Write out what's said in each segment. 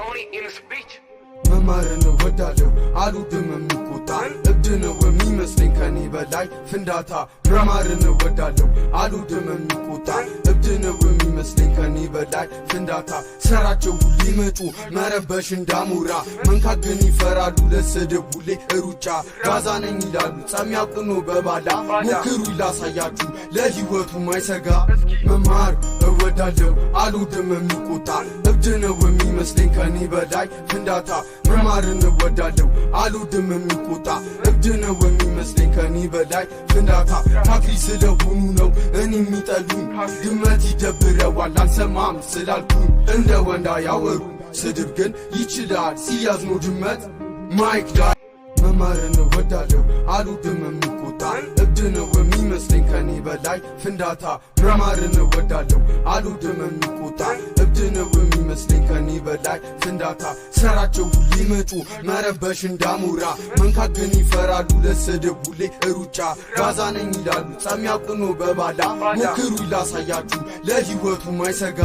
only in speech. መማርን ወዳለው አልወድም የሚቆጣ እብድ ነው የሚመስለኝ ከኔ በላይ ፍንዳታ መማርን ወዳለው አልወድም የሚቆጣ እብድ ነው የሚመስለኝ ከኔ በላይ ፍንዳታ ሰራቸው ሁሌ መጩ መረበሽ እንዳሞራ መንካት ግን ይፈራሉ ለስድብ ሁሌ ሩጫ ጋዛ ነኝ ይላሉ ጸሚያቁኖ በባላ ሞክሩ ላሳያችሁ ለህይወቱ ማይሰጋ መማር እወዳለው አልወድም የሚቆጣ እብድ ነው የሚመስለኝ ከኔ በላይ ፍንዳታ መማርን እወዳለው አልወድም የሚቆጣ እብድ ነው የሚመስለኝ ከኔ በላይ ፍንዳታ ታክሪ ስለሆኑ ነው እኔ የሚጠሉኝ ድመት ይደብረዋል አልሰማም ስላልኩኝ እንደ ወንዳ ያወሩ ስድብ ግን ይችላል ሲያዝ ነው ድመት ማይክ ዳይ መማርን እወዳለው አልወድም የሚቆጣ እብድ ነው የሚመስለኝ ከኔ በላይ ፍንዳታ መማርን እወዳለው አልወድም የሚቆጣ እብድ ነው የሚመስለኝ ከኔ በላይ ፍንዳታ ሰራቸው ሁሌ መጩ መረበሽ እንዳሞራ መንካት ግን ይፈራሉ ለስድብ ሁሌ ሩጫ ጋዛ ነኝ ይላሉ ጸሚያቁኖ በባላ ሞክሩ ላሳያችሁ ለህይወቱ ማይሰጋ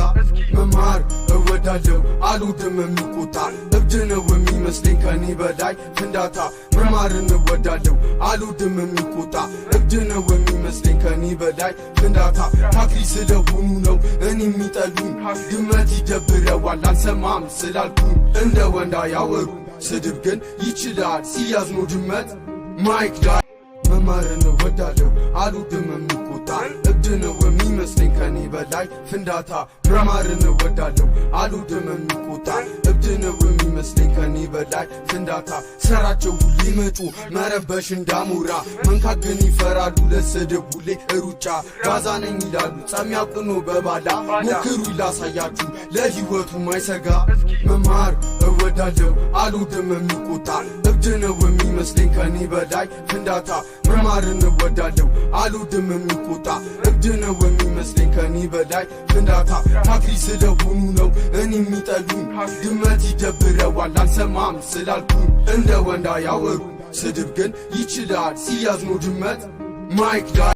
መማር እወዳለው አልወድም የሚቆጣ እብድ ነው የሚመስለኝ ከኔ በላይ ፍንዳታ መማርን እወዳለው አልወድም የሚቆጣ እብድ ነው የሚመስለኝ ከኔ በላይ ፍንዳታ ታክሪ ስለሆኑ ነው እኔ የሚጠሉኝ ድመት ይደብረዋል አልሰማም ስላልኩኝ እንደ ወንዳ ያወሩ ስድብ ግን ይችላል ሲያዝ ነው ድመት ማይክ ዳይ መማርን እወዳለው አልወድም የሚቆጣ እብድ ነው የሚመስለኝ ከኔ በላይ ፍንዳታ መማርን እወዳለው አልወድም የሚቆጣ እብድ ነው የሚመስለኝ ከኔ በላይ ፍንዳታ ሰራቸው ሁሌ መጩ መረበሽ እንዳሞራ መንካት ግን ይፈራሉ ለስድብ ሁሌ ሩጫ ጋዛ ነኝ ይላሉ ጸሚያቁኖ በባላ ሞክሩ ላሳያችሁ ለህይወቱ ማይሰጋ መማር እወዳለው አልወድም የሚቆጣ እብድ ነው የሚመስለኝ ከኔ በላይ ፍንዳታ መማርን እወዳለው አልወድም የሚቆጣ እብድ ነው የሚመስለኝ ከኔ በላይ ፍንዳታ ታክሪ ስለሆኑ ነው እኔ የሚጠሉኝ ድመት ይደብረዋል አልሰማም ስላልኩኝ እንደ ወንዳ ያወሩ ስድብ ግን ይችላል ሲያዝ ነው ድመት ማይክ ዳይ